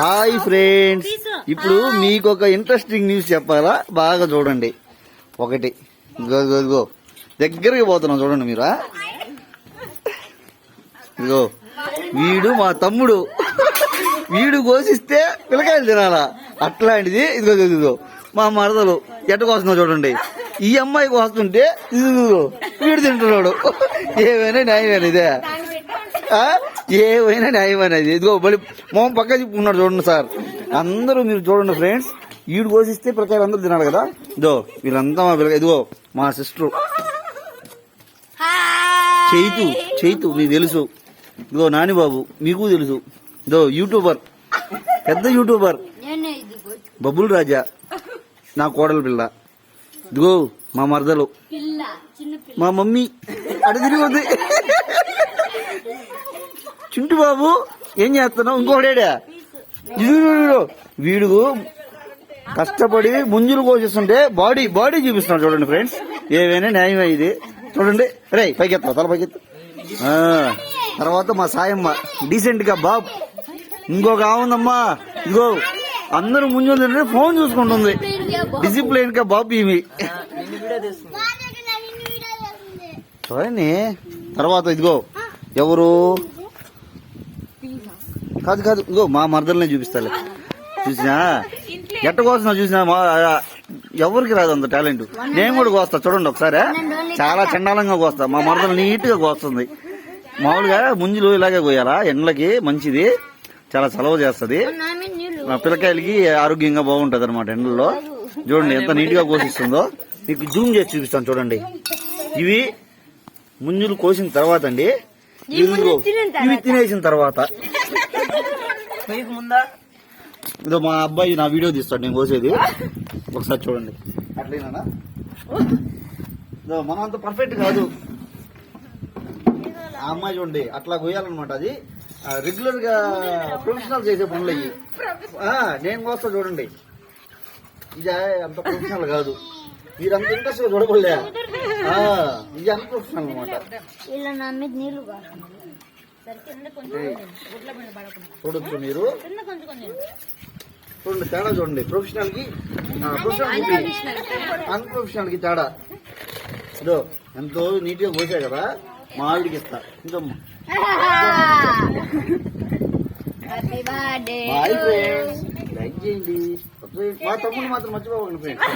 Hi friends, ఇప్పుడు మీకు ఒక ఇంట్రెస్టింగ్ న్యూస్ చెప్పాలా? బాగా చూడండి. ఒకటి ఇదిగో దగ్గరికి పోతున్నాం చూడండి మీరు. ఇదిగో వీడు మా తమ్ముడు, వీడు కోసిస్తే పిల్లకాయలు తినాలా అట్లాంటిది. ఇదిగో మా మరదలు ఎట్ట కోస్తున్నావు చూడండి. ఈ అమ్మాయి కోస్తుంటే ఇదిగో వీడు తింటున్నాడు. ఏమైనా న్యాయమేనా ఇదే? ఏమైనా న్యాయమనేది. ఇదిగో మళ్ళీ మొహం పక్క చెప్పుకున్నాడు చూడండి సార్. అందరూ మీరు చూడండి ఫ్రెండ్స్, వీడు కోసిస్తే పిల్లకాయలు అందరూ తినాలి కదా. ఇదో వీళ్ళంతా మా పిల్లకాయ. ఇదిగో మా సిస్టర్ చైతు మీకు తెలుసు. ఇదిగో నానిబాబు మీకు తెలుసు. ఇదో యూట్యూబర్, పెద్ద యూట్యూబర్ బబుల్ రాజా, నా కోడలు పిల్ల. ఇదిగో మా మరదలు, మా మమ్మీ అటు తిరిగి ఉంది. చింటు బాబు ఏం చేస్తున్నావు? ఇంకోడేడా వీడు కష్టపడి ముంజులు కోసిస్తుంటే బాడీ చూపిస్తున్నాడు చూడండి ఫ్రెండ్స్. ఏవైనా న్యాయమే ఇది. చూడండి రే పైకెత్తా, తల పైకెత్తా. తర్వాత మా సాయమ్మ డీసెంట్ గా బాబు. ఇంకొక ఆవుందమ్మా, ఇదిగో అందరూ ముంజులు తింటే ఫోన్ చూసుకుంటుంది. డిసిప్లైన్ గా బాబు ఇవి. చూడండి తర్వాత ఇదిగో ఎవరు కాదు ఇదిగో మా మరదలనే చూపిస్తాలే. చూసినా ఎట్ట కోస్తున్నా చూసినా, ఎవరికి రాదు అంత టాలెంట్. నేను కూడా కోస్తా చూడండి ఒకసారి. చాలా చండాలంగా కోస్తా. మా మరదలు నీట్ గా కోస్తుంది. మామూలుగా ముంజులు ఇలాగే కోయాలా, ఎండలకి మంచిది, చాలా చలవ చేస్తుంది. పిల్లకాయలకి ఆరోగ్యంగా బాగుంటది అనమాట ఎండల్లో. చూడండి ఎంత నీట్ గా కోసిస్తుందో. మీకు జూమ్ చేసి చూపిస్తాను చూడండి. ఇవి ముంజులు కోసిన తర్వాత అండి, ఇవి తినేసిన తర్వాత. ఇదో మా అబ్బాయి నా వీడియో తీస్తాడు నేను కోసేది. ఒకసారి చూడండి. అట్లేనా? మనం అంత పర్ఫెక్ట్ కాదు. ఆ అమ్మాయి చూడండి అట్లా కోయాలన్నమాట. అది రెగ్యులర్ గా ప్రొఫెషనల్ చేసే పనులు అయ్యి. నేను కోస్తా చూడండి. ఇది అంత ప్రొఫెషనల్ కాదు. మీరంత ఇంట్రెస్ట్ గా చూడబోలే. ఇది అంత ప్రొఫెషనల్ అనమాట. చూడొచ్చు మీరు. చూడండి తేడా చూడండి. ప్రొఫెషనల్ కి అన్ప్రొఫెషనల్ కి తేడా. ఇదో ఎంతో నీట్ గా కోసా కదా, మా ఆవిడికి ఇస్తా. ఇంకమ్మా బాయ్ ఫ్రెండ్స్, లైక్ చేయండి. మా తమ్ముడు మాత్రం మర్చిపోకండి ఫ్రెండ్స్.